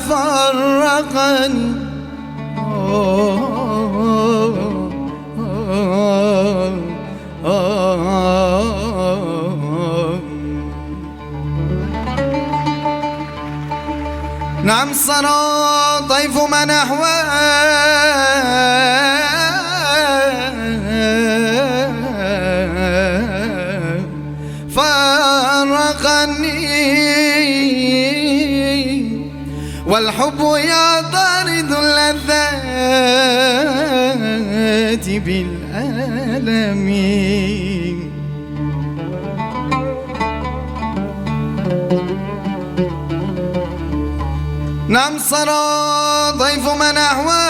فرقني نعم صار طيف من أحوى فرقني والحب يطارد اللذات بالألم نعم صار ضيف من أحوى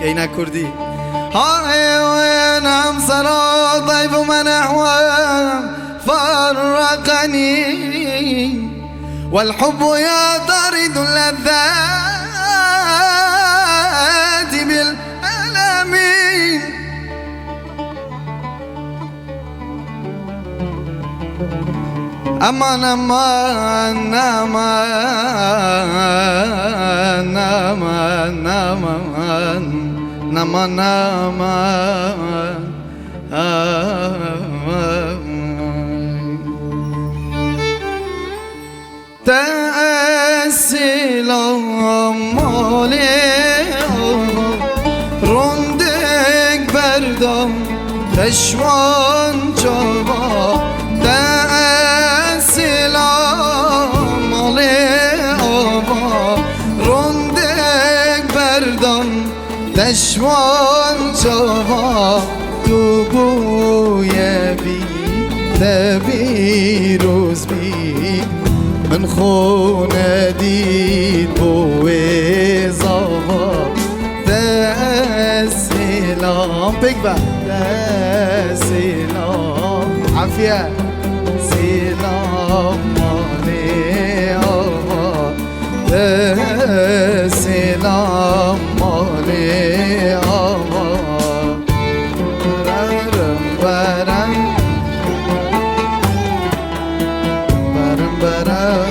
كينا كردي هاي نعم صار ضيف من أحوى فرقني والحب يطارد اللذات بالألم أمان أمان أمان أمان أمان نمان تأسلام روندک بردم تشوان جوا تأسلام روندک بردم تشوان جوا تو بوی بی تبی روز بی من خونه دید بوی زاوا تسلام بکبر تسلام عافیه سلام مالی آوا تسلام مالی آوا برم برم برم برم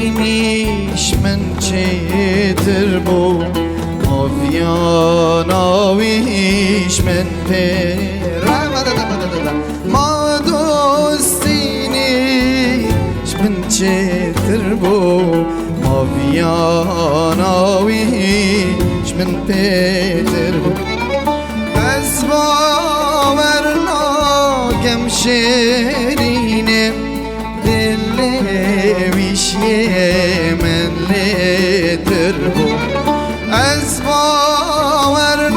دوستینیش من چیتر بو آویاناویش من پر ما دوستینیش من چیتر بو آویاناویش من پر بو از باورناکم شیرینه ویشی من لیتر بو از باورناکم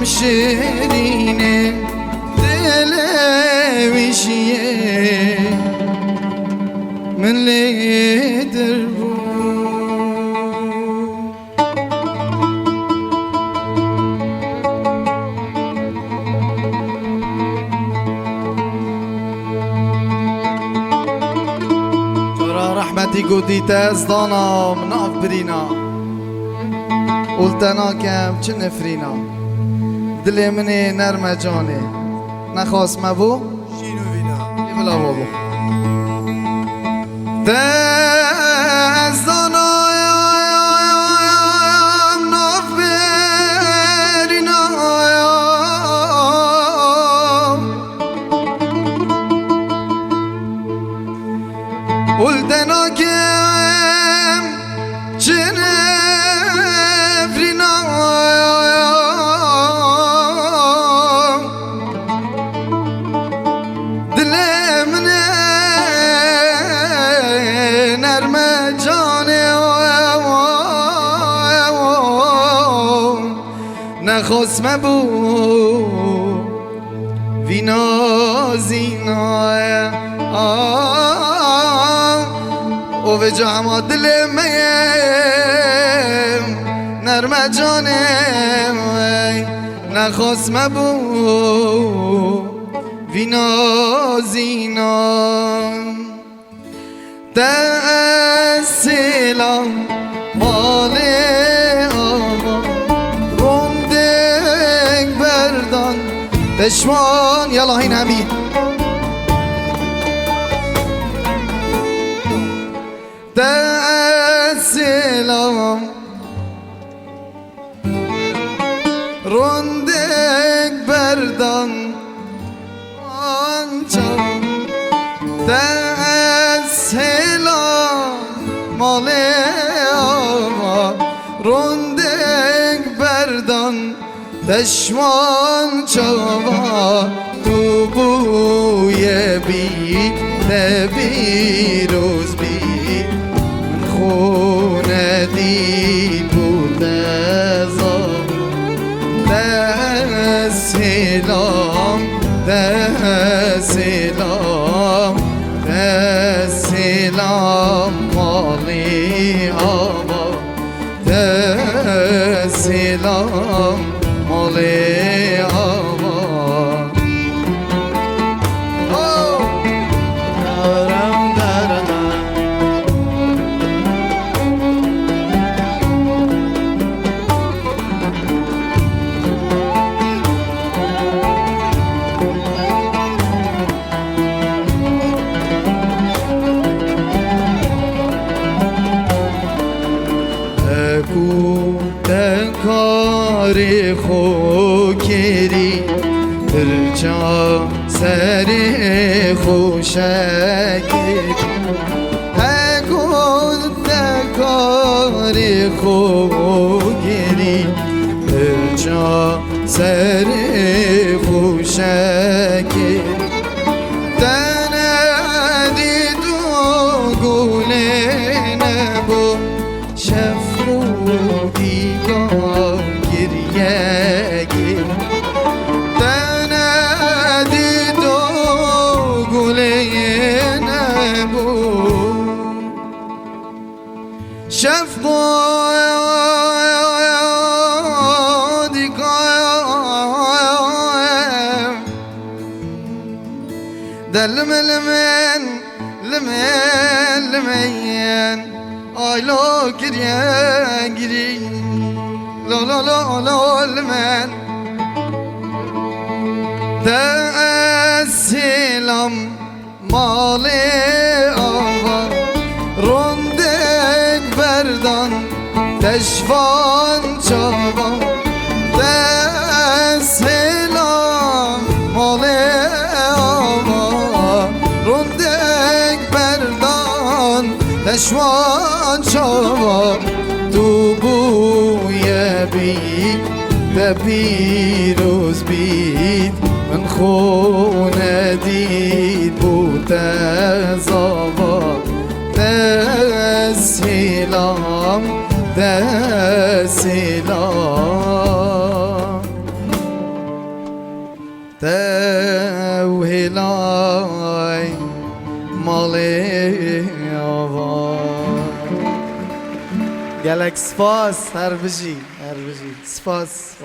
شیرینه دل ویشی من لیتر بو رحمتی گودیت از دانا مناف برینا قلتنا کم چه نفرینا دل منی نرم جانه نخواست مبو شینو وینا بلا بابو از دانا مناف برینا قلتنا کم چه نفرینا دل من نرم جانه نخواست مبو وینا زینا او به جامع دل میم نرمه جانم نخواست مبو وینا زینان دستیلا مال آقا روندک بردان دشمان یالا این همی دستیلا روندک بردان آنچه دستیلا مال آقا روندک بردان دشمان چاوا تو بوی بی بیروز بی خونه دی بوده زار دستیلام دستیلام دستیلام مالی آبا دستیلام مالی آبا کاری خو کری برچا سری خوشکی هگود کاری خو کری برچا سری خوشکی تندی دو گونه نبو شفرودی گریه تندی دو گله نبو شفرودی دل ملمن لمن لمن آیلو گریه گری لا لا لا لا لمن دستیلم مال آقا روندک بردان دشوان چاوا دستیلم مال آقا روندک بردان دشوان چاوا تو بوی بید بیروز بید من خونه دید بود زاوا دستیلام دستیلام توهلای مالی آوان گلک سپاس هر بجی سپاس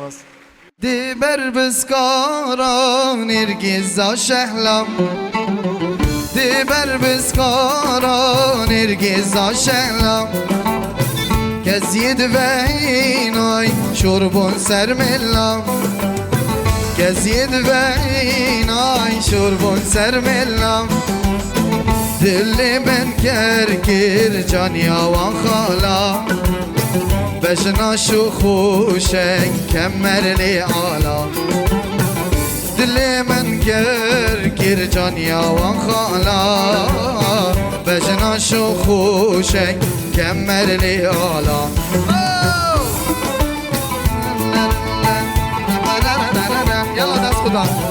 دی بر بسکاران ارگیزا شهلم دی بر بسکاران ارگیزا شهلم کزید وینای شربون سرملم کزید وینای شربون سرملم دل من کر جانیا وان خالا بجنا شو خوشن کمر لی آلا دل من کر جانیا وان خالا بجنا شو خوشن کمر لی آلا یلا دست خدا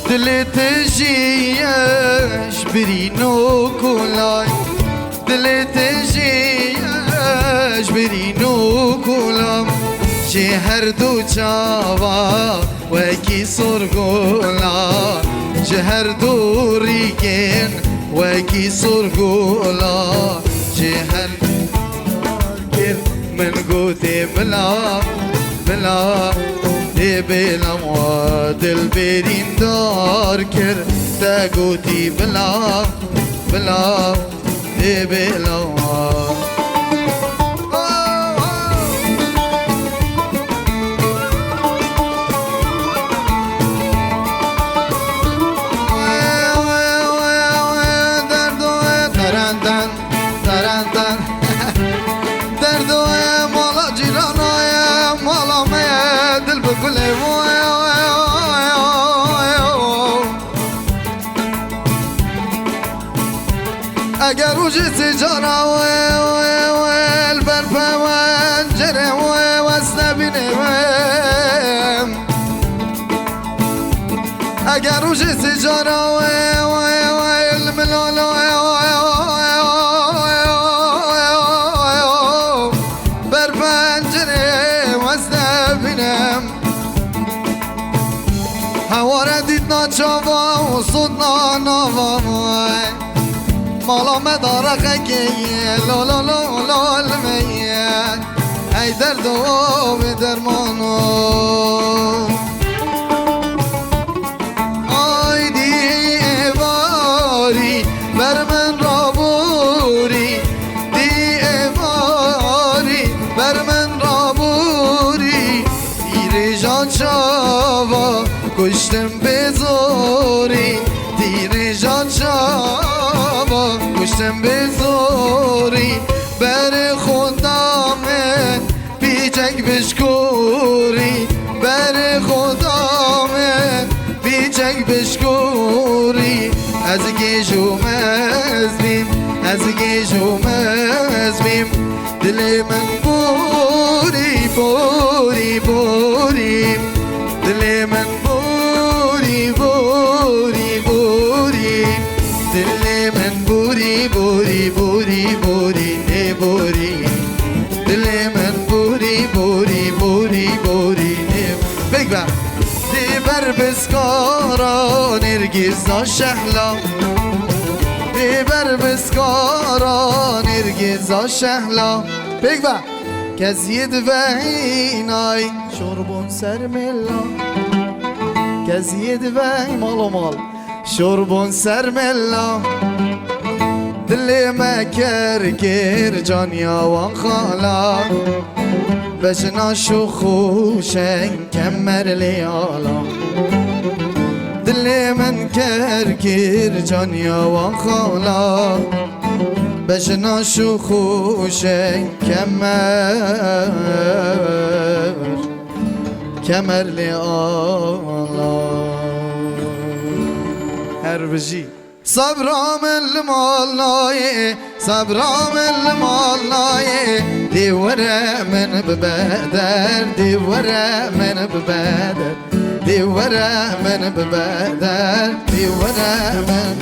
دل تجیش برینو کلای دل تجیش برین و کولم چه هر دو چاوا وکی سرگولا چه هر دو ریگن وکی سرگولا چه هر کر من گوتی بلا بلا دی بلم و دل برین دار کر تا گوتی بلا بلا دی بلم اگر وجدت جانا البرف وانجره واستبنم اگر وجدت جانا الملال برف وانجره واستبنم هوا ردیدنا چاوا و صدنا ناوا مالا مدارقه که لا لا لا لا المیت ای درد و به درمانو آی دیواری بر من را بوری دیواری بر من را بوری دیر جان چاوا کشتم بزوری دیر جان چاوا کشتم بزوری بر خودامه بیچک بشکوری بر خودامه بیچک بشکوری از گیشو مزمیم از گیشو مزمیم دل من بوری بوری بوری دل من بوری بوری بوری دل من بوری بوری بوری بوری ای بوری دل من بوری بوری بوری بوری بگو دی بر بسکارا نرگیز ناشهلا دی بر بسکارا نرگیز ناشهلا بگو کزید وینای شربون سرملا کزید وی مال مال شربون سرملا دل ما کر جانیا وان خالا بشنا شو خوشن کمر لیالا دل من کر جانیا وان خالا بشنا شو خوشن کمر لیالا هر بجی صبرام المالناي صبرام المالناي دي ورا من ببادر دي ورا من ببادر دي ورا من ببادر دي ورا من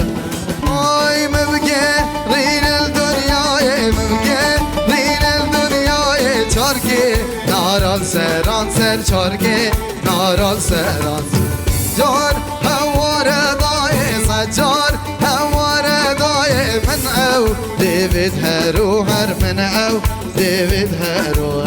اي مبقى رين الدنيا مبقى رين الدنيا چاركي نارال سران سر چاركي نارال سران جار هوار ضاي سجار هوار ضاي من او ديفيد هارو هر من او ديفيد هارو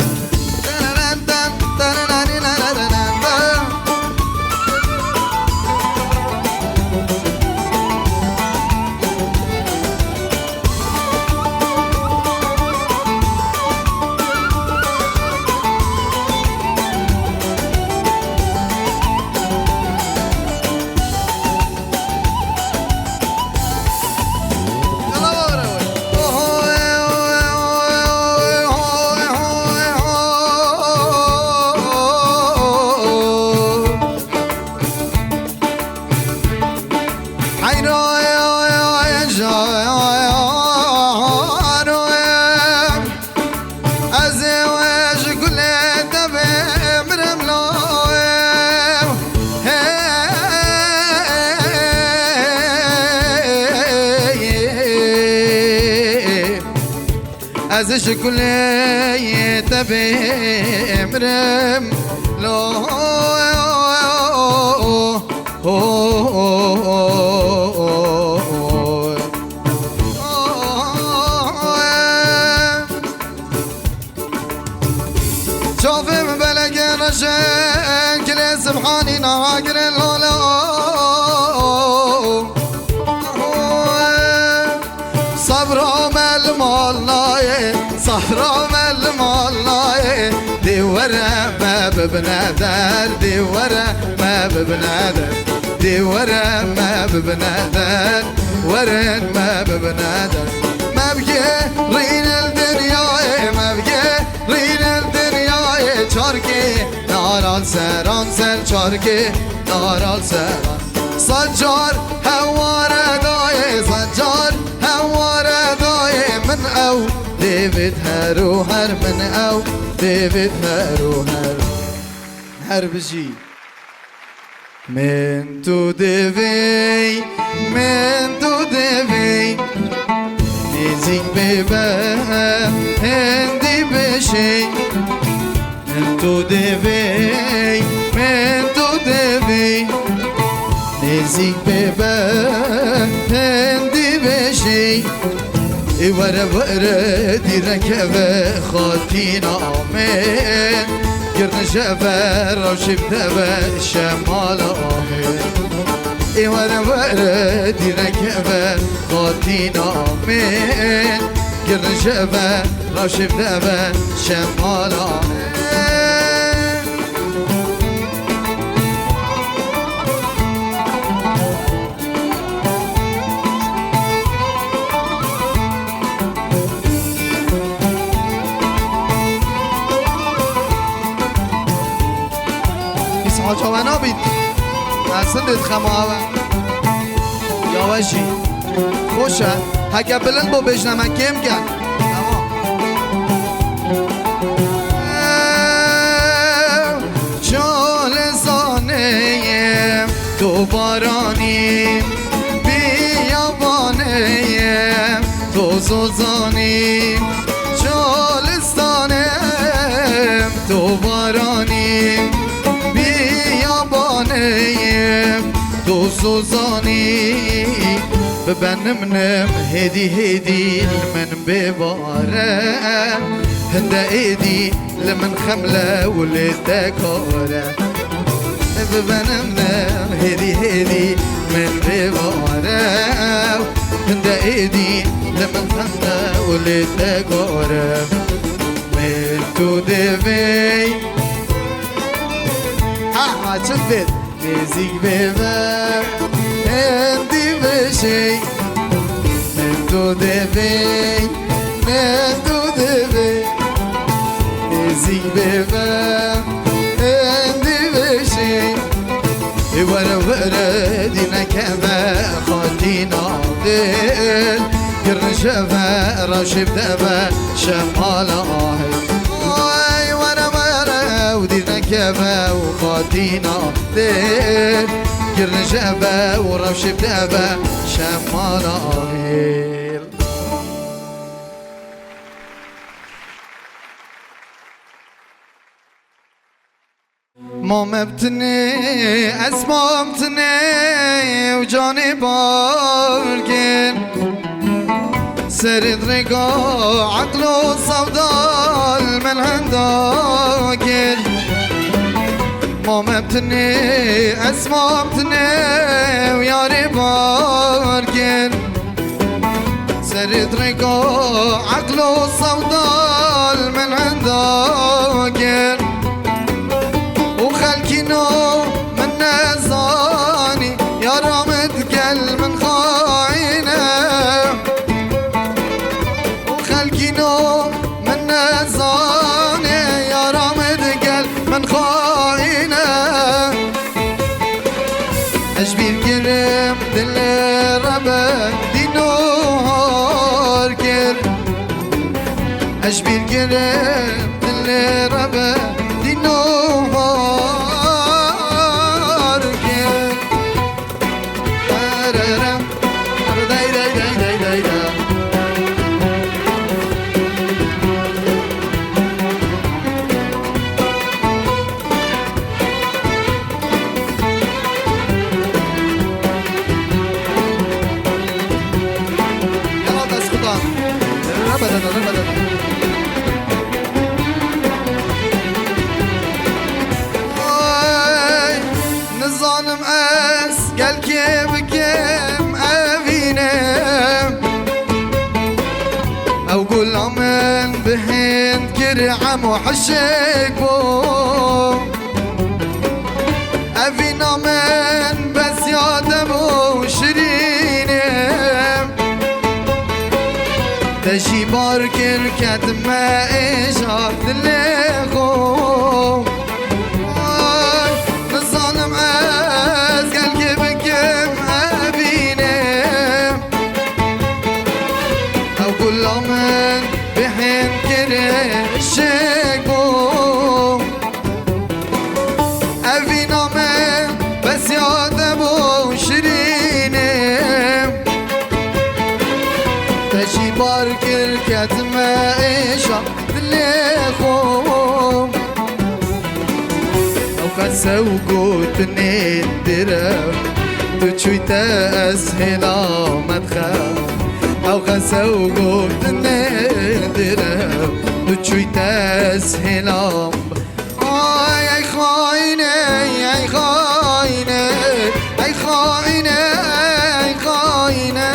بمرم لا شوفم بلق رشن كل سبحاني ناقر لا صبرا مال مالاي صحرا مال مالاي دي ورا ما ببنادر دي ورا ما ببنادر دي ورا ما ببنادر ورا ما ببنادر ما بقى رين الدنيا ما بقى رين الدنيا چاركي نارال سران سر چاركي نارال سران صجار هوار داي صجار هوار داي من او ديفيد هارو هر من او ديفيد هارو هر بجي من تو ديفي من تو ديفي نزيك بيبا هندي بشي من تو ديفي من تو ديفي نزيك بيبا هندي بشي ورا ورا دي ركبة خاطينا آمين قرن جبر روشب دبا شمال آمين ورا ورا دي ركبة خاطينا آمين قرن جبر روشب دبا شمال آمين حاجوانا بید اصلا دید خماوه یاوشی خوشه هکه بلند با بجنمه کم کن چال زانه تو بارانی بیابانه تو زوزانی چالستانه تو بارانی تو سوزانی ببنمنم هدي هدي من بباره هنده ايدي لمن خمله ولدكاره ببنمنم هدي هدي من بباره هنده ايدي لمن خمله ولدكاره من تو دفي ها شفت نزيك بيبا هندي بشي من تو دفي من تو دفي نزيك بيبا هندي بشي ورا ورا دينا كما خاطينا دل قرن شفا راشب دبا شمال آهل ودينا كفا وخاطينا ديل قرن جبا وروش بدابا شمانا هيل ما مبتني اسمع مبتني وجاني بارقين سرد رقا عقل وصودال من هنداكل ما مبتني اسمع مبتني وياري باركن سرد رقا عقل وصودال من هنداكل وخلكينو من نزاني يا رامد قل من خاينه وخلكينو من نزاني يا رامد قل من خاينه اشبير قرم دل ربك دينو هاركر اشبير قرم دل ربك دينو درعم وحشك بو أفينا من بس يا دمو شرينم تجي باركر كتما إيجار دليخو نظالم أزقل كبكم أبينم أو كل من بحين كرشك بو أفينا من بس يا دمو شرينم تجي باركر كتما إيشا دليخو أو كسوقو تندرم تشوي تأسهلا مدخل أو كسوقو تندرم تشوي تأسهلا أي خاينة أي خاينة أي خاينة أي خاينة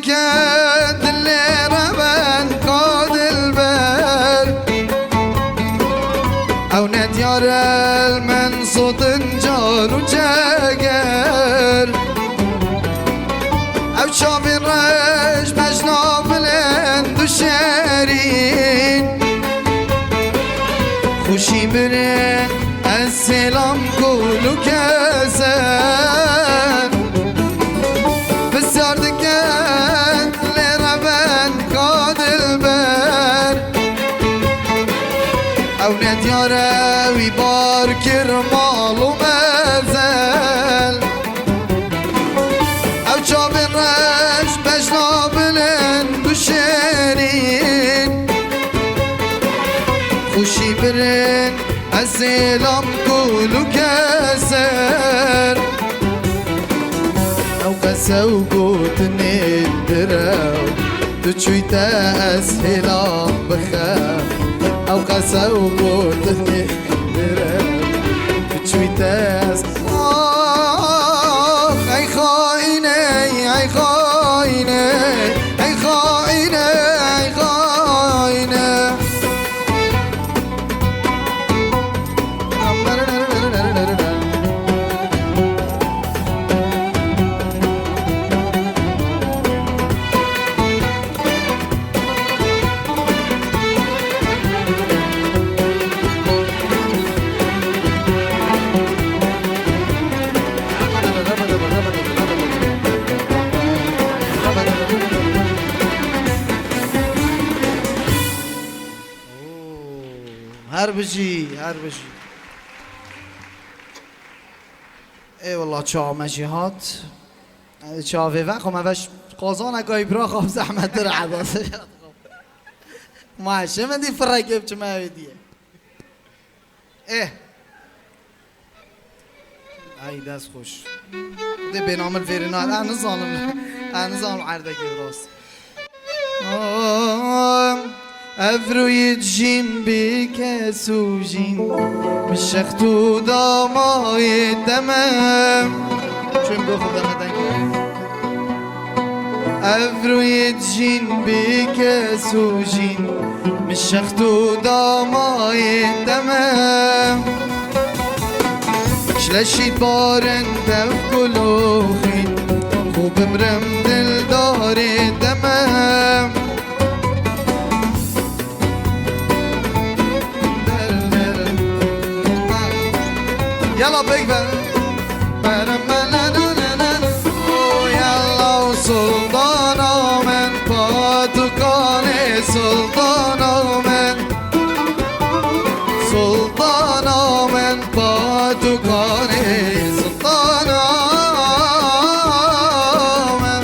كاد اللي ربان قاد البال او نديار المن صوت جار وجاقر او شاف الرج مجنى بلند وشارين خوشي برين السلام كولو كاسان بس ياردك او نديارة ويباركر مالو مازال او جاب الرش بجنا بلند وشيرين خوشي برين السلام كولو كسر او كسوقو تندرو تشوي تأسهلا بخاف أو قساو بوتني تشوي تاس أي خاينة أي خاينة أي خاينة أي خاينة هربجي ای والله چامجی هات چاوه وقت خب اوش قازان اگه برا خواب زحمت در عداسه ماشه من دی فرقه بچه مهدیه ای دست خوش ده به نام الفیرنال انا ظالم عردکی راست افروی جیم بی سوجین بشختو دامای دمم چون بخود دمدن افروی جین بی سوجین بشختو دامای دمم شلشید بارن دف کلوخین خوب مرم دل داری دمم يلا بيكبر يلا سلطان من پادوکان سلطان من پادوکان سلطان من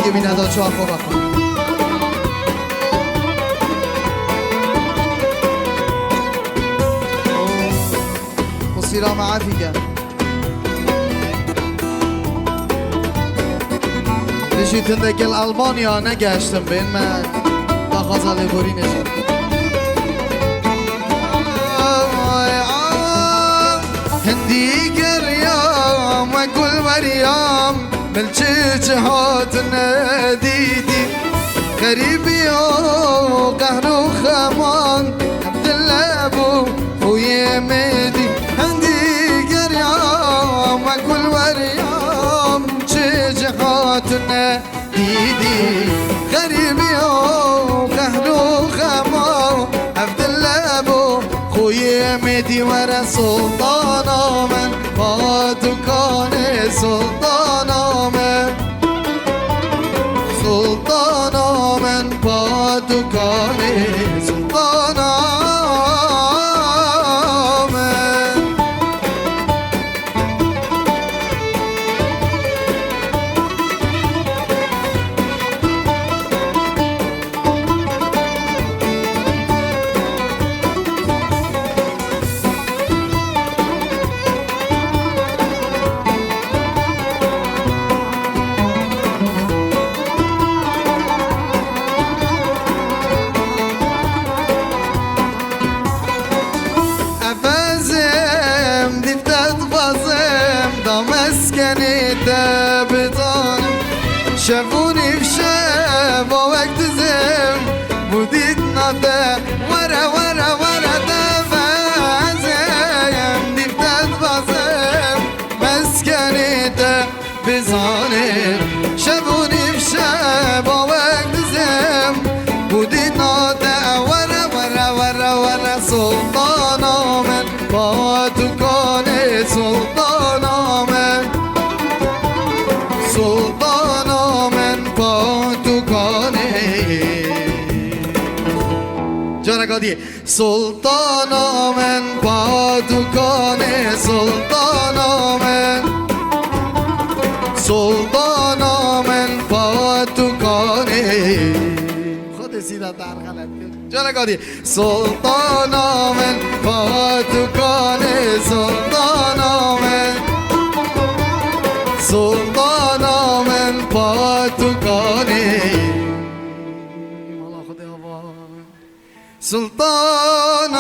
دنگی بینه دا چوار خواه بکن خصیرا معافی کرد نشیتن دکل آلمانیا نگشتم بین من با غزاله بوری نشید هندی گریام و گل مریم ملچه جهات ندیدی غریبی و قهر و خمان عبدالله بو خوی مدی هندی گریام و گل مریم چه جهات ندیدی غریبی و قهر و خمان عبدالله بو خوی مدی و سلطان من با دکان سلطان من سلطان من با دکان سلطان من مسکنی دبتان شفونی بشه با وقت زم بودید نده ورا ورا ورا دفزم دیفتت بازم مسکنی دبزانم شفونی بشه با وقت زم بودید نده ورا ورا ورا ورا سلطان من با دکان سلطان سلطان من با دکانه جانگادی سلطان من با دکانه سلطان من با دکانه خود سیدا در غلط جانگادی سلطان من با دکانه سلطان من با دکانه والا خدا سلطان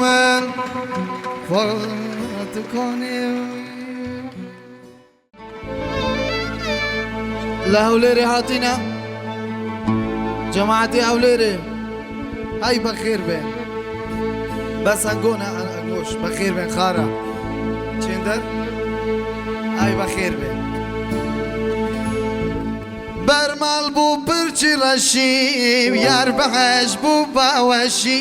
من با دکانه لهوليري هاتينا جماعتي هوليري هاي بخير بين بس انقونا انقوش بخير بين خارا چندر هاي بخير بين برمال بو برچی رشیم یار بحش بو باوشی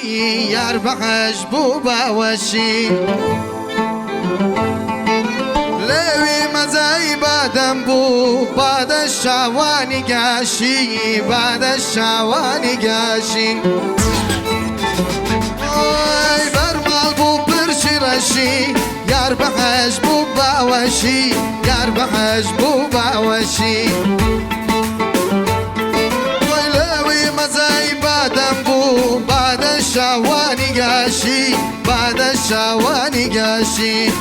یار بحش بو باوشی لوی مزای بادم بو بعد شوانی گشی بعد شوانی گشی آی برمال بو برچی رشی یار بحش بو باوشی یار بحش بو باوشی بعد شوانی گشی بعد شوانی گشی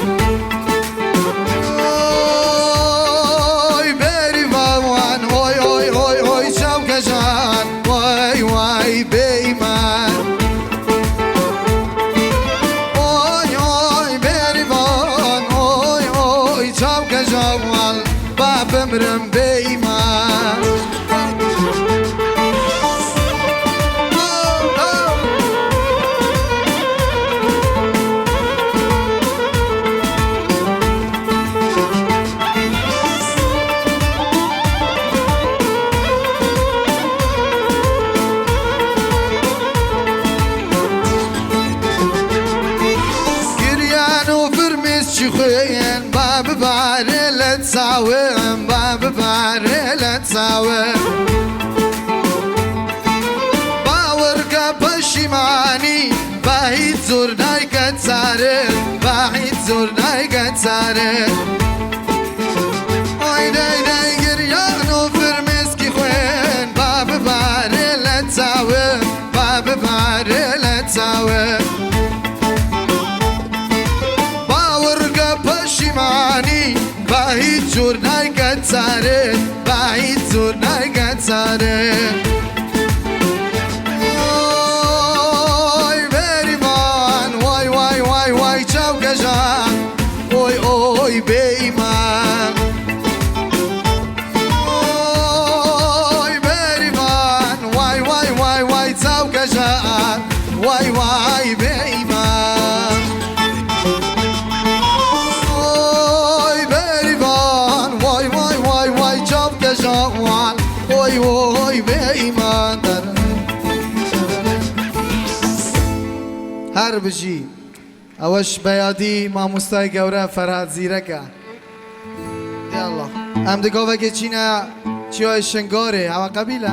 اوی بری وان اوی اوی اوی اوی چوک جان وای وای بیمن اوی اوی بری وان اوی اوی چوک جان بابمرم بیمن شخين باب باري لا تساوم باب باري لا تساوم باورقة بشيماني باهيت زور نايقة تساري باهيت زور نايقة تساري جور نگت سره بعید زور نگت سره وای بریمان وای وای وای وای چاو گجان اوی اوی بیمان اوی بریمان وای وای وای وای چاو گجان وای وای بیمان اوی بریمان وای وای وای وای چاو گجان اوی اوی بیمان هر بجی اوش بیادی ماموستای گوره فرهاد زیرکه یالله ام دگاوه که چینه چیای شنگاره او قبیله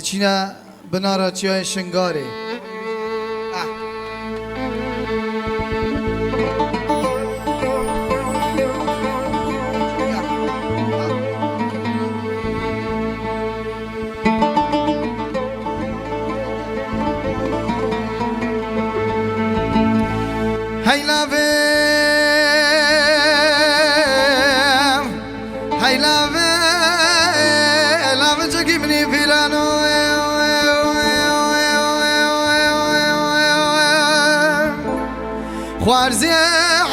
چینه بنارا چیای شنگاره Hey love, hey love, love to give me filano. خوارزی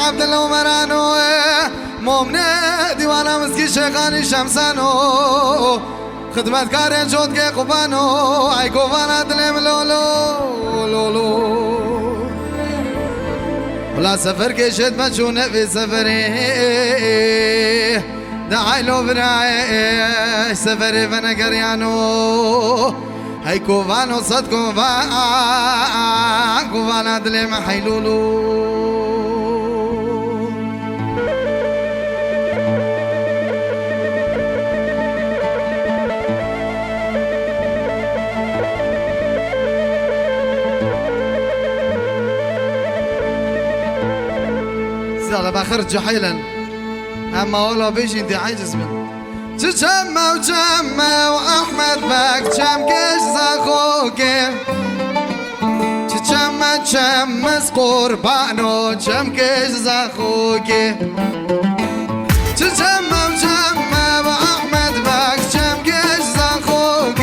عبدالله مرانو مومنه دیوانا مسکی شغانی شمسانو خدمتکار جود که قبانو ای قبانا دلم لولو لولو ولا سفر كشت ما تشونا في سفري دعي لو براي سفري فانا قريانو هاي كوفانو صد كوفانا دلي ما حيلولو زال بخرج جحيلا اما والله بيجي انت عاجز منه تجمع وجمع واحمد باك جم كيش زاخوك تجمع تشمس قربانو جم كيش زاخوك تجمع وجمع واحمد باك جم كيش زاخوك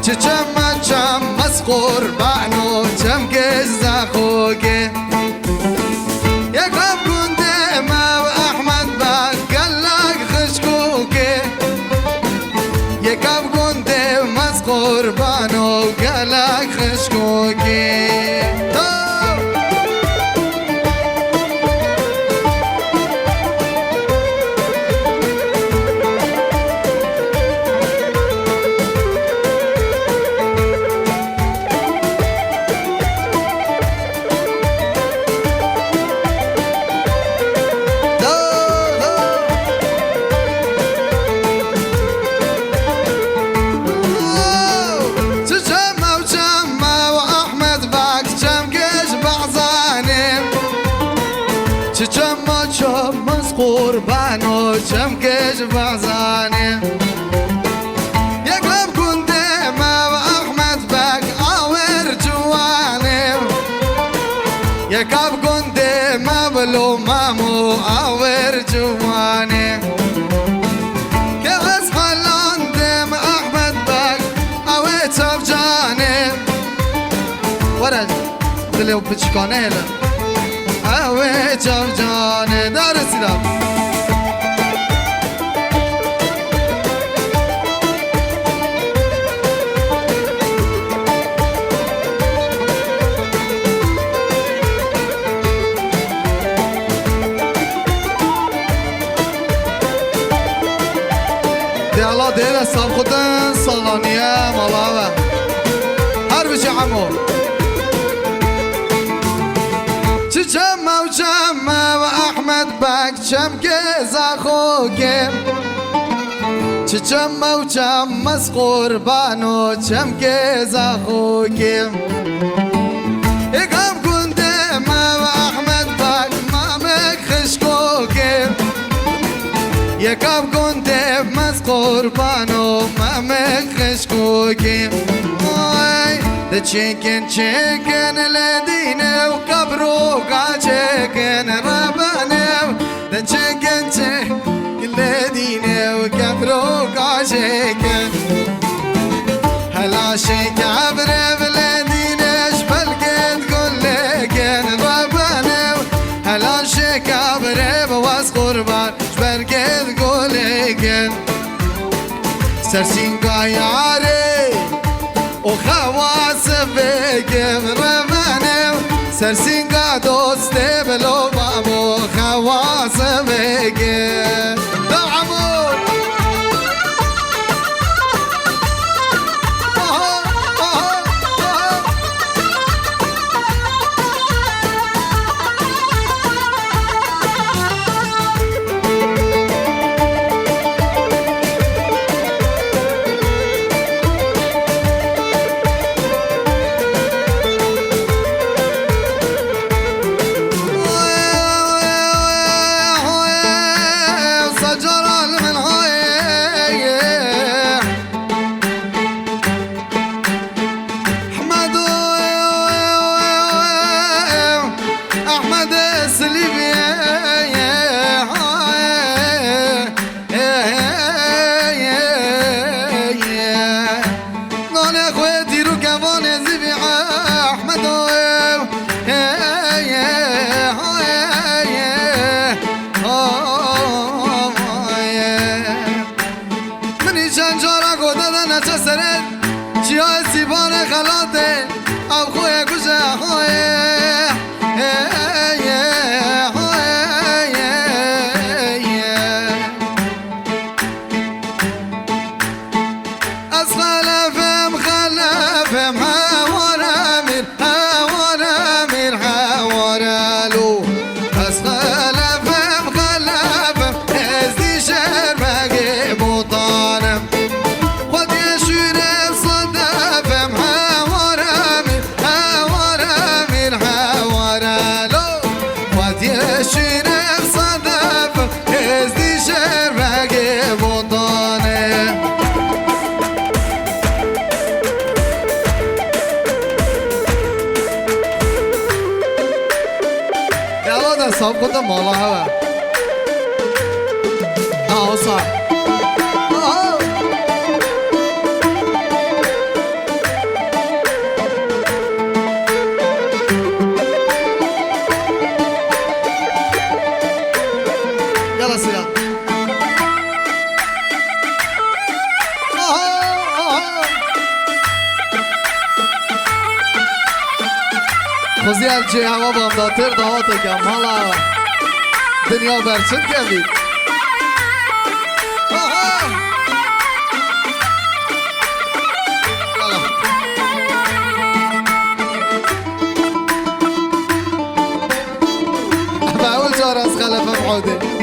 تجمع تشمس قربانو جم كيش زاخوك قربانو قالك خشكوكي قربانو شمكش بعزاني يقلب كنت ما واحمد باك عاور جواني يقلب كنت ما بلو مامو عاور جواني كيف خلان دم احمد باك عاور تفجاني ورد دلو بچكانه هلا عاور تفجاني دار السلام الله ديلا سابقتن صلانية ملاوة هر بشي عمو تجمع وجمع وأحمد باك شمكي زاخوكي تجمع وجمع قربانو شمكي زاخوكي إقام كنت ما وأحمد باك مامك خشكوكي يقام كنت مس قربانو مامك خشكوكي ده تشيكن تشيكن لدينا وكبروكا تشيكن ربنا ده تشيكن تشيكن لدينا وكبروكا تشيكن هلا شيكا بريف لدينا شبلكن كلكن ربنا هلا شيكا بريف واس قربان شبلكن كلكن سرسين قاياري وخواص بكم رمانم سرسين قادوس تبلو بابو خواص بكم دعمو صوب قدام والله هوا صح يلا سيا خوزیال چه هوا بام داتر دهاتا کم حالا دنیا برچن کردید به اول جار از خلفم عوده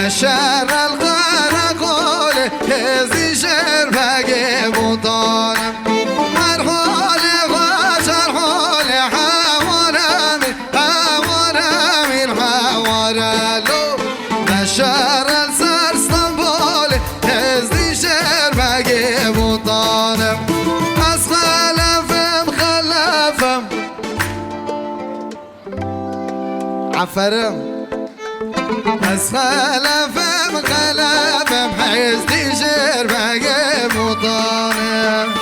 شهر الغرقول هزي شهر باقي بطانم مرحولي وشرحولي حوارامي حوارالو شهر السر اسطنبولي هزي شهر باقي بطانم أسخلفم خلفم عفرم أسخلفم خلفم حيزتي شير باقي بطانم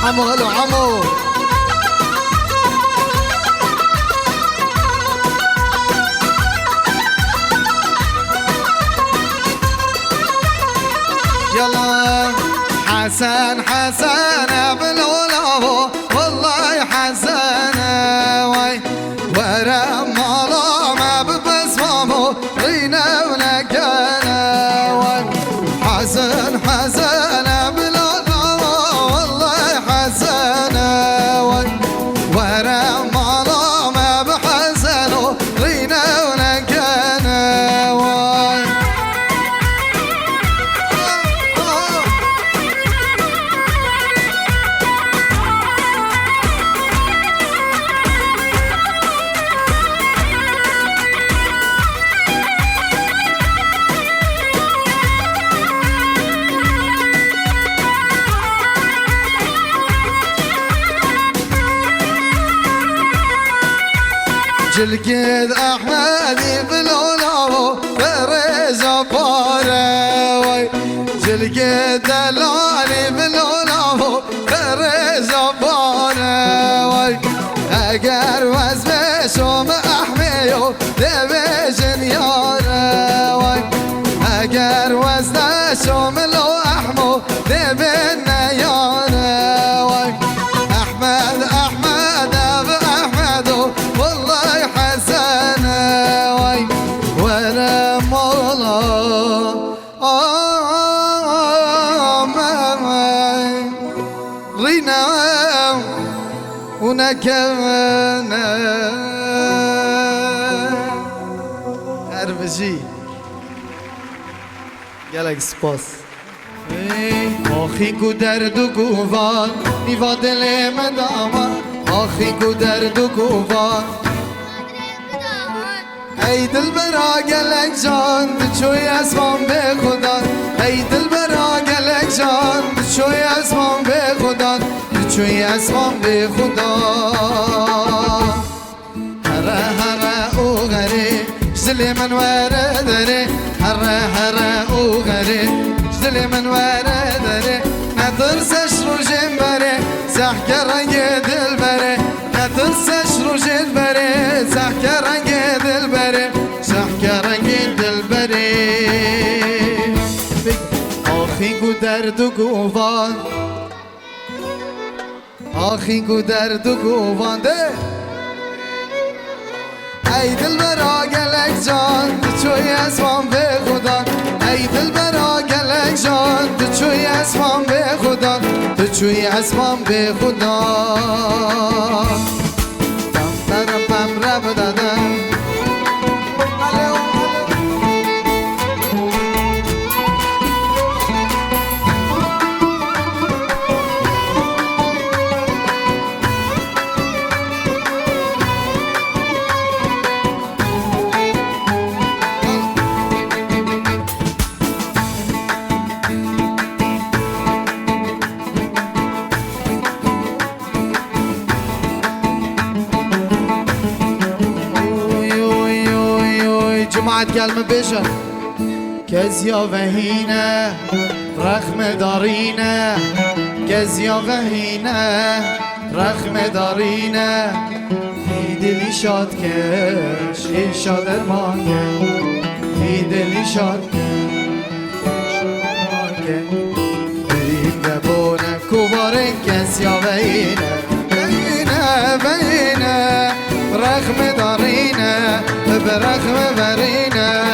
عمو هلو عمو يلا حسن حسن ابن ولابو والله حسن وي ورم مالا ما ببسمامو غينا ونكانا وي حسن حسن ابن ولابو والله حسن وي ورم مالا ما بحسنو غينا ونكانا وي جلقيد احمدي بالولابو بريزا باراوي جلقيد دلالي بالولابو بريزا باراوي اگر وزمي شوم احميو دبيجن ياراوي اگر وزنا شوم لو احمو دبن ياراوي احمد احمد ابو احمدو والله حسن وي ولا مولا رينا ونكمنا اربجي گلک سپاس آخی کو درد و گوان نیوا دل من دامان آخی کو درد و گوان ای دل برا گلک جان چوی اسمان به خدا ای دل برا گلک جان چوی اسمان به خدا چوی اسمان به خدا هره هره او غری زل من وره داره هره هره او غری زل من وره داره نترسش رو جن بره زحک رنگ دل بره نترسش رو جن بره زحک رنگ دل بره زحک رنگ دل بره آخی گو درد و گوان آخی گو درد و گوان ده ای دل برا گلک جان چوی اسمان به خدا ای دل برا گلک جان چوی اسمان به خدا چوی اسمان به خدا تم ترم پم رب دادم جماعت گلم بشن کزیا وهینه رخم دارینه کزیا وهینه رخم دارینه ای دلی شاد کش ای شاد ارمان ای دلی شاد بریم ببونه کوباره کزیا وهینه وهینه وهینه رخم دارینه برخم برینه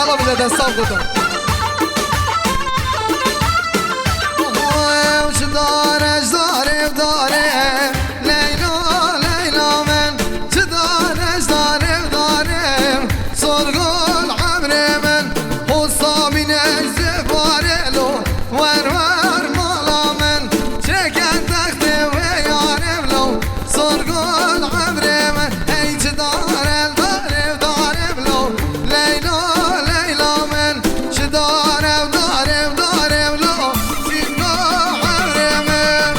يلا بلا دستان قدام وش دارش دارم دارم لیلا لیلا من چه دارش دارم دارم سرگل عمر من حسابین زفارلو ور ور مالا من چکن تخت و یارم لو سرگل عمر من ای چه دارم دارم دارم لو لیلا لیلا من چه دارم دارم دارم لو سینا عمر من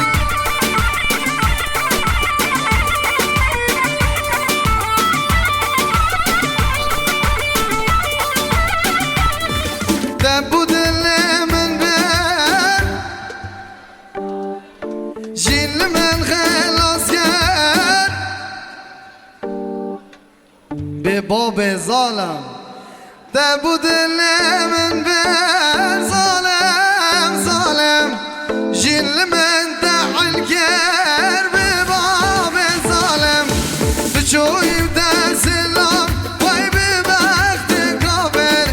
دبو دل من بر جیل من خلاص کرد به باب ظالم دبو دل من بر ظالم ظالم جیل من دعل کرد به باب ظالم بچویم دستلام وای به بخت کافر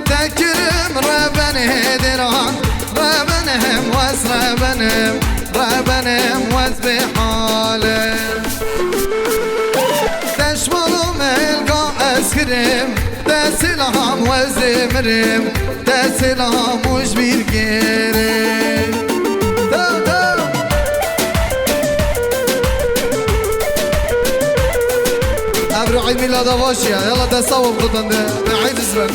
تکرم ربنه دران ربنهم وز ربنهم وز به حالم دشمالم الگا اسکرم دستلام وز مرم دستلام وش bir gerem ابرو عيد ميلاد واشيا يلا دستاو بخطن ده عيد الزمن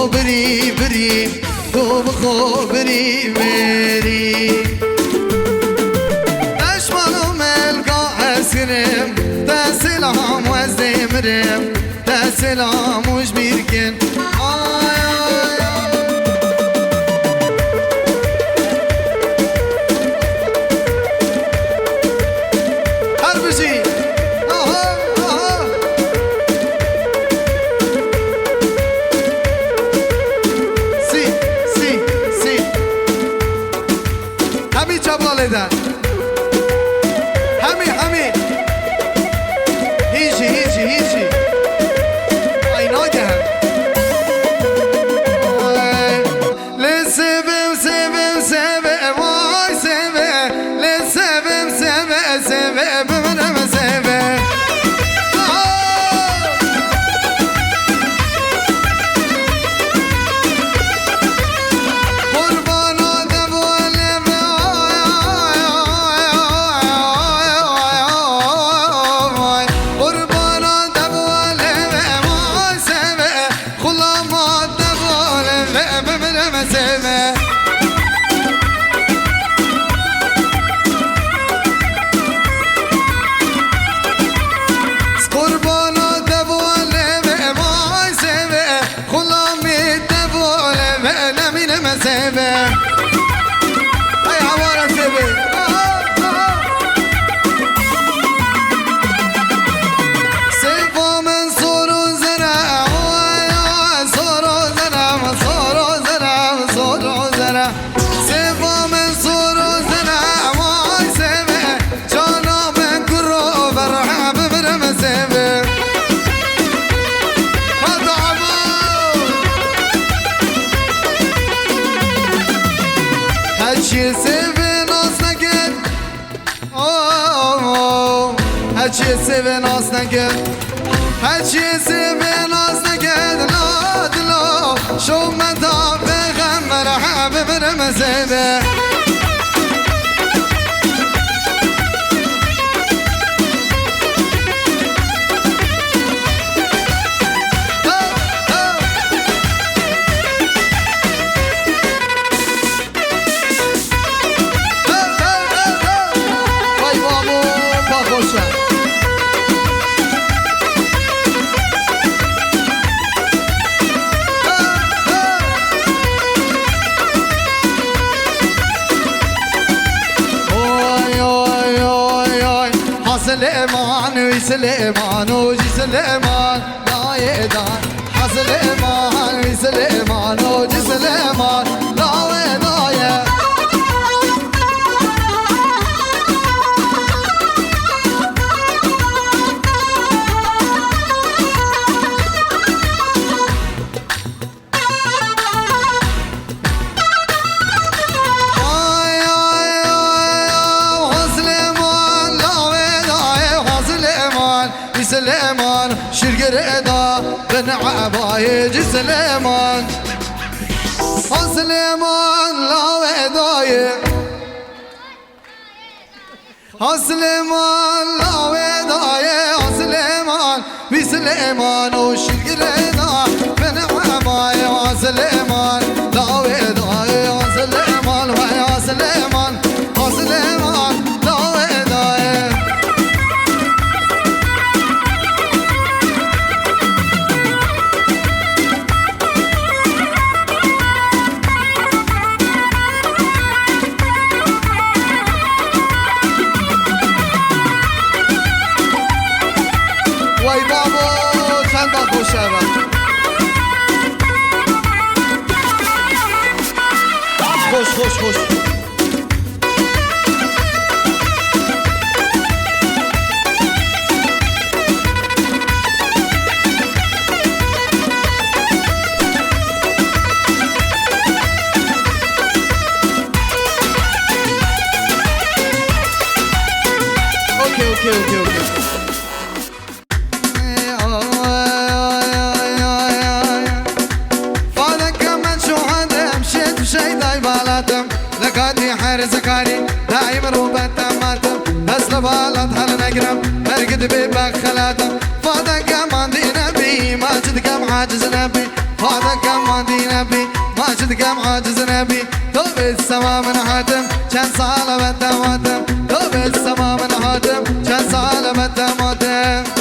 بری بری تو بخو بری بری دشمنو ملقا اسکرم دستلام وز دمرم دستلام وش بیرکن آی آی هر بشی ده همین هیچی اینا که هم لسبم وای سبم لسبم بمنم سبم هرچی سوی ناز نگرد هرچی سوی ناز نگرد لا دلا شو من تا بغم مرحب برم زیبه سليمان وجي سليمان لا يدان سليمان سليمان وجي سليمان لا وداية سليمان شرقر ادا بن عبايج سليمان سليمان لا وداي سليمان لا وداي سليمان بسليمان وشرقر ادا بن عبايج سليمان لا وداي سليمان ويا سليمان سليمان لا وداي وای بابا چند خوش شود خوش خوش خوش اوکی اوکی اوکی اوکی لقاتي حارس كاري دايما روبتا ماتم أسلب على طحل نقرم مرقد بيبك خلاتم فادا كمان دي نبي ماجد كم عاجز نبي فادا كمان دي نبي ماجد كم عاجز نبي دوب السما من حاتم كان صالة بنت ماتم دوب السما من حاتم كان صالة بنت ماتم